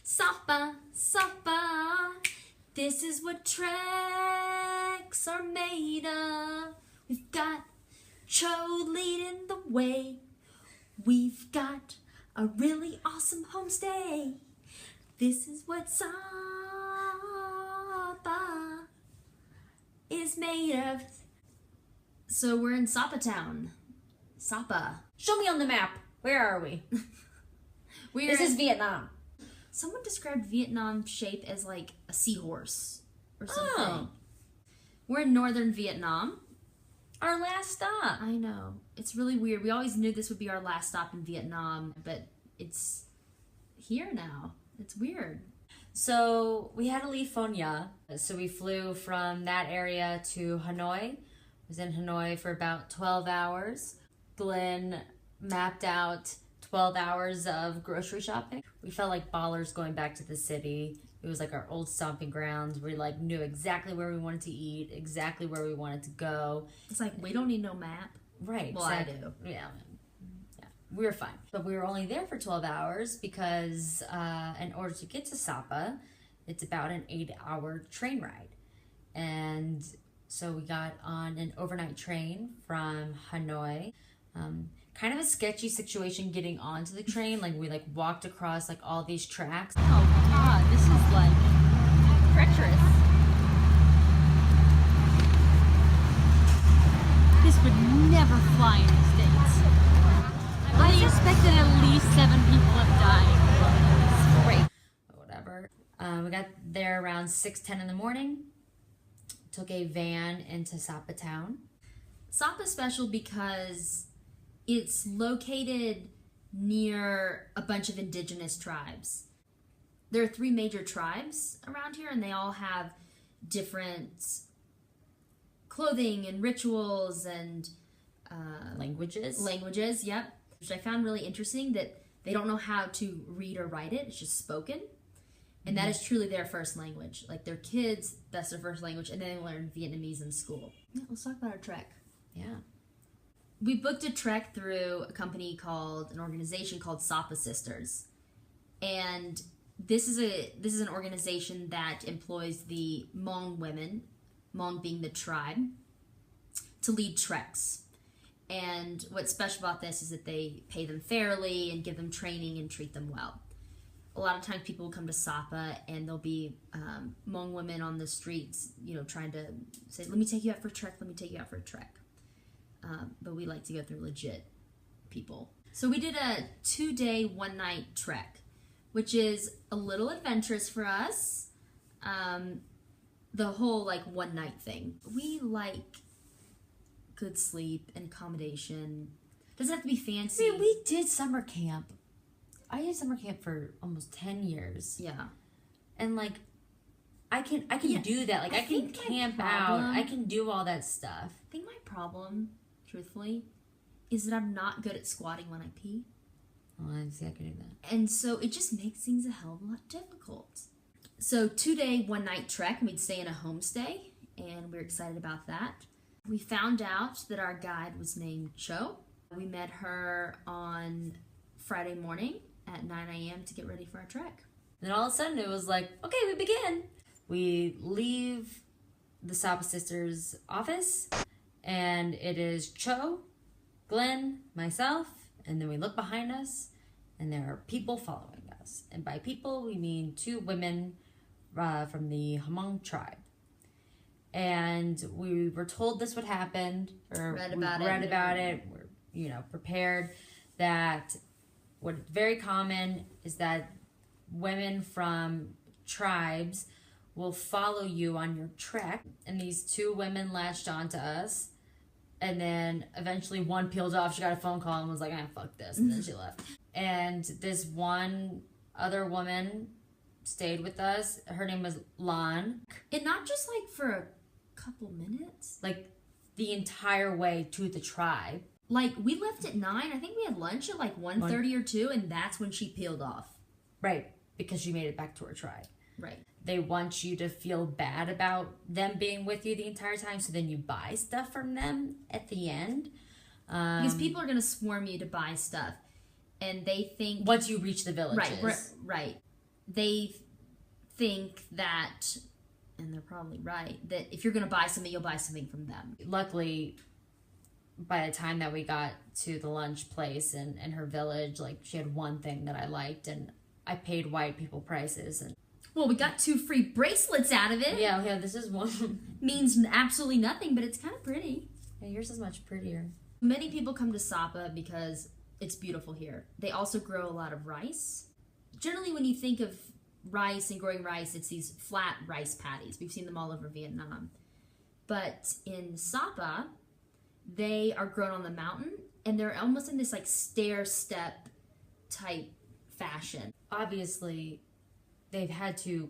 Sapa, Sapa, this is what treks are made of. We've got Cho leading the way. We've got a really awesome homestay. This is what Sapa is made of. So we're in Sapa Town. Sapa. Show me on the map. Where are we? This is Vietnam. Someone described Vietnam shape as like a seahorse or something. Oh. We're in northern Vietnam. Our last stop. I know. It's really weird. We always knew this would be our last stop in Vietnam, but it's here now. It's weird. So we had to leave Phon Nha. So we flew from that area to Hanoi. Was in Hanoi for about 12 hours. Glenn mapped out 12 hours of grocery shopping. We felt like ballers going back to the city. It was like our old stomping grounds. We like knew exactly where we wanted to eat, exactly where we wanted to go. It's like, we don't need no map. Right. Well, exactly. I do. Yeah. We were fine. But we were only there for 12 hours because in order to get to Sapa, it's about an 8-hour train ride. And so we got on an overnight train from Hanoi. Kind of a sketchy situation getting onto the train. Like we like walked across like all these tracks. Oh God, this is like treacherous. This would never fly in the States. I suspect that at least 7 people have died. Great. Whatever. We got there around 6:10 in the morning. Took a van into Sapa Town. Sapa's special because it's located near a bunch of indigenous tribes. There are 3 major tribes around here, and they all have different clothing and rituals and languages, yep. Which I found really interesting, that they don't know how to read or write it. It's just spoken. And that is truly their first language. Like their kids, that's their first language, and then they learn Vietnamese in school. Yeah, let's talk about our trek. Yeah. We booked a trek through an organization called Sapa Sisters. And this is an organization that employs the Hmong women, Hmong being the tribe, to lead treks. And what's special about this is that they pay them fairly and give them training and treat them well. A lot of times people will come to Sapa and there'll be Hmong women on the streets, trying to say, let me take you out for a trek, let me take you out for a trek. But we like to go through legit people. So we did a 2-day, 1-night trek, which is a little adventurous for us. The whole 1-night thing. We like good sleep and accommodation. Doesn't have to be fancy. I mean, we did summer camp. I did summer camp for almost 10 years. Yeah. And I can do that. I can camp out. I can do all that stuff. I think my problem, truthfully, is that I'm not good at squatting when I pee. Oh, I see, I can do that. And so it just makes things a hell of a lot difficult. So 2-day, 1-night trek, we'd stay in a homestay, and we were excited about that. We found out that our guide was named Cho. We met her on Friday morning at 9 a.m. to get ready for our trek. And then all of a sudden it was like, okay, we begin. We leave the Sapa Sisters office, and it is Cho, Glenn, myself, and then we look behind us, and there are people following us. And by people, we mean 2 women from the Hmong tribe. And we were told this would happen, or read about it. We're prepared that what's very common is that women from tribes will follow you on your trek. And these 2 women latched onto us. And then eventually one peeled off. She got a phone call and was like, fuck this. And then she left. And this one other woman stayed with us. Her name was Lan. And not just for a couple minutes. The entire way to the tribe. We left at 9. I think we had lunch at 1:30 or 2, and that's when she peeled off. Right, because she made it back to her tribe. Right. They want you to feel bad about them being with you the entire time, so then you buy stuff from them at the end. Because people are going to swarm you to buy stuff, and they think... Once you reach the villages. Right. they think that, and they're probably right, that if you're going to buy something, you'll buy something from them. Luckily, by the time that we got to the lunch place and her village, like, she had one thing that I liked, and I paid white people prices. And well, we got 2 free bracelets out of it. yeah, this is one. Means absolutely nothing, but it's kind of pretty. Yeah, yours is much prettier. Many people come to Sapa because it's beautiful here. They also grow a lot of rice. Generally, when you think of rice and growing rice, it's these flat rice paddies. We've seen them all over Vietnam. But in Sapa, they are grown on the mountain, and they're almost in this like stair-step type fashion. Obviously, they've had to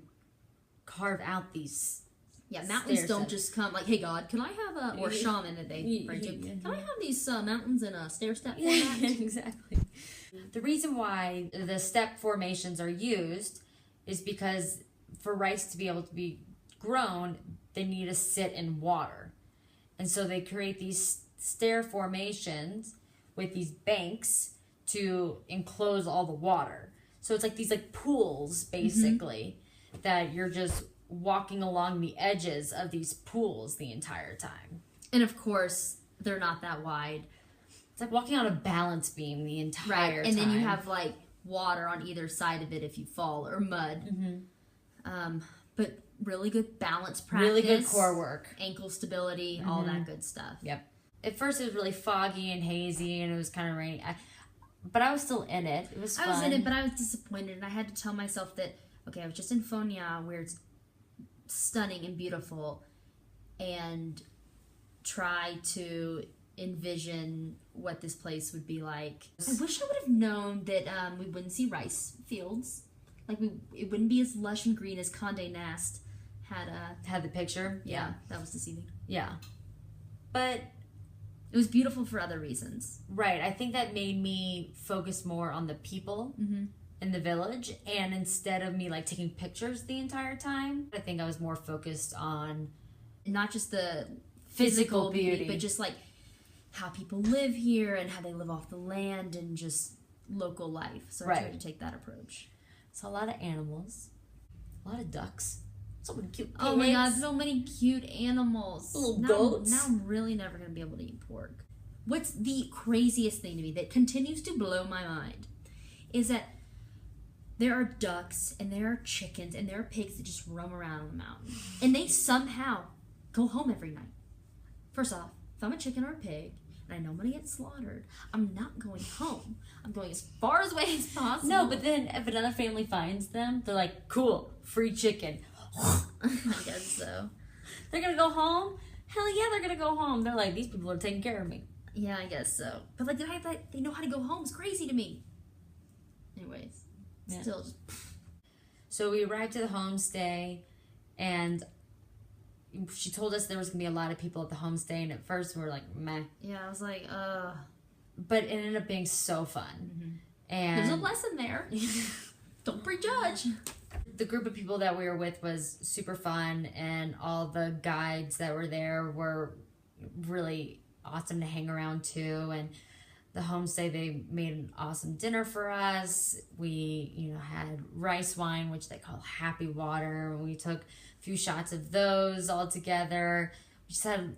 carve out these. Yeah, mountains don't just come like, hey God, can I have a, or shaman that they pray to, can I have these mountains in a stair-step format? Exactly. The reason why the step formations are used is because for rice to be able to be grown, they need to sit in water. And so they create these stair formations with these banks to enclose all the water. So it's like these like pools, basically, that you're just walking along the edges of these pools the entire time. And of course, they're not that wide. It's like walking on a balance beam the entire time. And then you have like water on either side of it if you fall, or mud. But really good balance practice. Really good core work. Ankle stability, all that good stuff. Yep. At first it was really foggy and hazy and it was kind of rainy. But I was still in it. It was fun. I was in it, but I was disappointed. And I had to tell myself that, okay, I was just in Pho Nha where it's stunning and beautiful, and try to envision what this place would be like. I wish I would have known that we wouldn't see rice fields. Like, it wouldn't be as lush and green as Condé Nast had the picture. Yeah, that was deceiving. Yeah. But it was beautiful for other reasons. Right. I think that made me focus more on the people in the village, and instead of me like taking pictures the entire time, I think I was more focused on not just the physical beauty, but just like how people live here and how they live off the land and just local life. So I tried to take that approach. So a lot of animals, a lot of ducks, so many cute pigs. Oh my God, so many cute animals. Little goats. Now I'm really never going to be able to eat pork. What's the craziest thing to me that continues to blow my mind is that there are ducks and there are chickens and there are pigs that just roam around on the mountain. And they somehow go home every night. First off, if I'm a chicken or a pig and I know I'm going to get slaughtered, I'm not going home. I'm going as far away as possible. No, but then if another family finds them, they're like, cool, free chicken. I guess so. They're going to go home? Hell yeah, they're going to go home. They're like, these people are taking care of me. Yeah, I guess so. But like the fact that they know how to go home is crazy to me. Anyways, still just... So we arrived at the homestay, and she told us there was going to be a lot of people at the homestay, and at first we were like, meh. Yeah, I was like, But it ended up being so fun. And there's a lesson there. Don't prejudge. The group of people that we were with was super fun, and all the guides that were there were really awesome to hang around too. And the homestay, they made an awesome dinner for us. We, had rice wine, which they call happy water. We took a few shots of those all together. We just had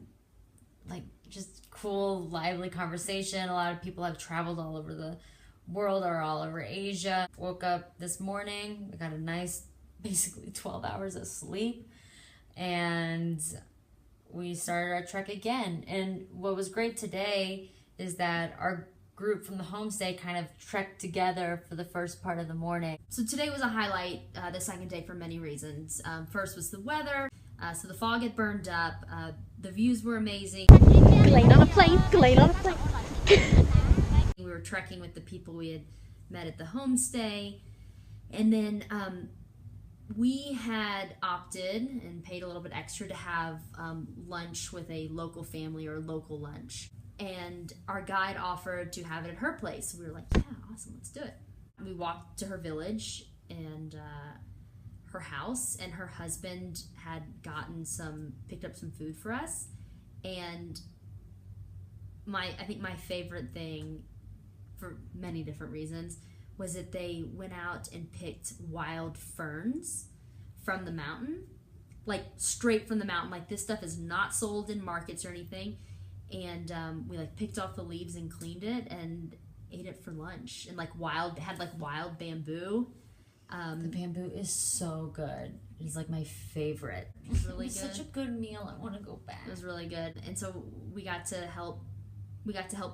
just cool, lively conversation. A lot of people have traveled all over the world or all over Asia. Woke up this morning. We got a nice, basically 12 hours of sleep. And we started our trek again. And what was great today is that our group from the homestay kind of trekked together for the first part of the morning. So today was a highlight, the second day, for many reasons. First was the weather. So the fog had burned up. The views were amazing. Glenn on a plane, Glenn on a plane. We were trekking with the people we had met at the homestay. And then we had opted and paid a little bit extra to have lunch with a local family, or local lunch. And our guide offered to have it at her place. We were like, yeah, awesome, let's do it. We walked to her village and her house, and her husband had picked up some food for us. And I think my favorite thing, for many different reasons, was that they went out and picked wild ferns from the mountain, like straight from the mountain. Like, this stuff is not sold in markets or anything. And we like picked off the leaves and cleaned it and ate it for lunch. And like had wild bamboo. The bamboo is so good. It is like my favorite. It was really good. Such a good meal. I want to go back. It was really good. And so we got to help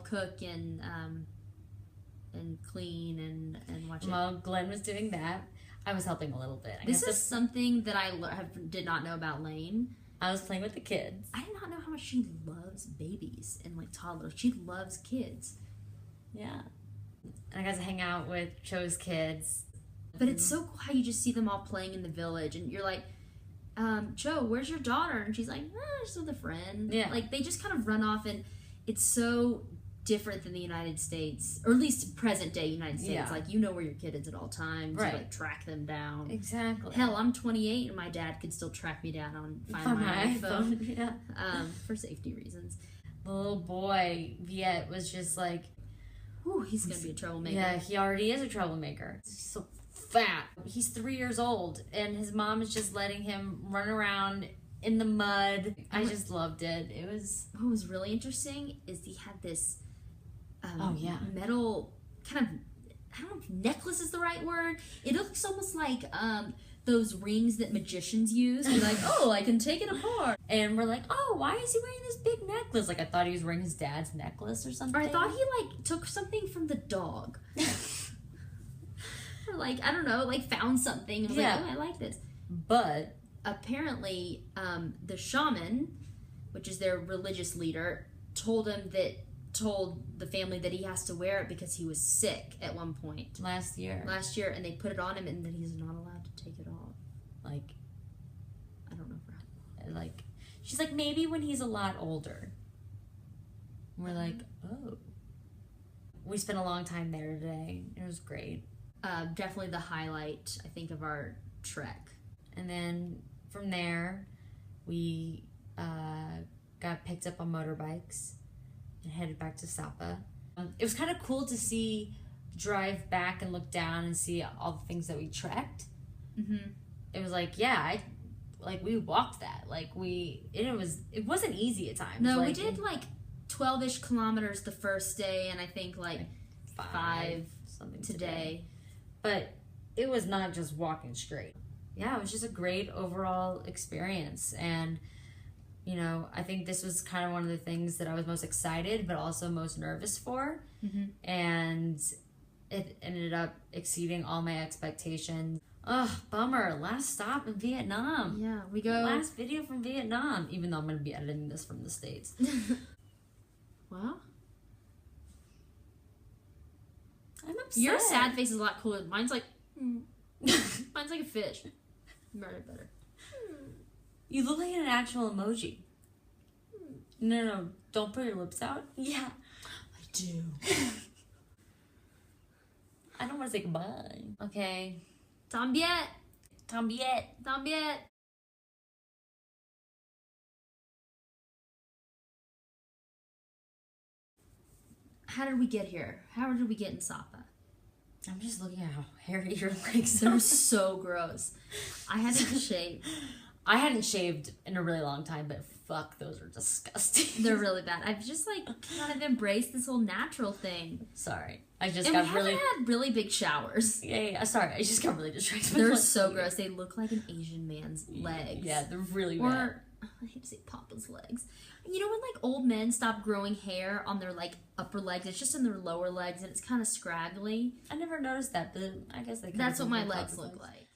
cook and clean and watch it. Well, Glenn was doing that. I was helping a little bit. This is something that I did not know about Lane. I was playing with the kids. I did not know how much she loves babies and like toddlers. She loves kids. Yeah. And I got to hang out with Cho's kids. But it's so cool how you just see them all playing in the village, and you're like, Cho, where's your daughter? And she's like, she's with a friend. Yeah. Like, they just kind of run off, and it's so different than the United States, or at least present day United States. Yeah. Like, you know where your kid is at all times. Right. You like track them down. Exactly. Hell, I'm 28, and my dad could still track me down on Find My iPhone. Yeah. For safety reasons. The little boy, Viet, was just like, Ooh, he's gonna be a troublemaker. yeah, he already is a troublemaker. He's so fat. He's 3 years old, and his mom is just letting him run around in the mud. I just loved it. It was... What was really interesting is he had this metal kind of, I don't know if necklace is the right word. It looks almost like those rings that magicians use. You're like, oh, I can take it apart. And we're like, oh, why is he wearing this big necklace? Like, I thought he was wearing his dad's necklace or something. Or I thought he like took something from the dog. Or like, I don't know, like found something and was like, oh, I like this. But apparently, the shaman, which is their religious leader, told the family that he has to wear it because he was sick at one point. last year, And they put it on him and that he's not allowed to take it off. like, I don't know for how. like, she's like, maybe when he's a lot older. We're like, oh. We spent a long time there today. It was great. Definitely the highlight, I think, of our trek. And then from there, we got picked up on motorbikes and headed back to Sapa. It was kind of cool to drive back and look down and see all the things that we trekked. Mm-hmm. It was like, we walked that. Like, it wasn't easy at times. No, like, we did like 12-ish kilometers the first day, and I think like 5 something today. But it was not just walking straight. Yeah, it was just a great overall experience. And, you know, I think this was kind of one of the things that I was most excited but also most nervous for. Mm-hmm. And it ended up exceeding all my expectations. Ugh, bummer. Last stop in Vietnam. Yeah, we go. Last video from Vietnam, even though I'm going to be editing this from the States. Well, I'm upset. your sad face is a lot cooler. Mine's like, mine's like a fish. Better. You look like an actual emoji. No, don't put your lips out. Yeah. I do. I don't want to say goodbye. Okay. Tom Biet. How did we get here? How did we get in Sapa? I'm just looking at how hairy your legs They're are. so gross. I had to shave. I hadn't shaved in a really long time, but fuck, those are disgusting. They're really bad. I've just like kind of embraced this whole natural thing. Sorry. I just And got we really... haven't had really big showers. Yeah, sorry. I just got really distracted. They're so gross. They look like an Asian man's legs. Yeah, they're really bad. Or, I hate to say Papa's legs. You know when like old men stop growing hair on their like upper legs? It's just in their lower legs and it's kind of scraggly. I never noticed that, but I guess they... That's what my legs look like.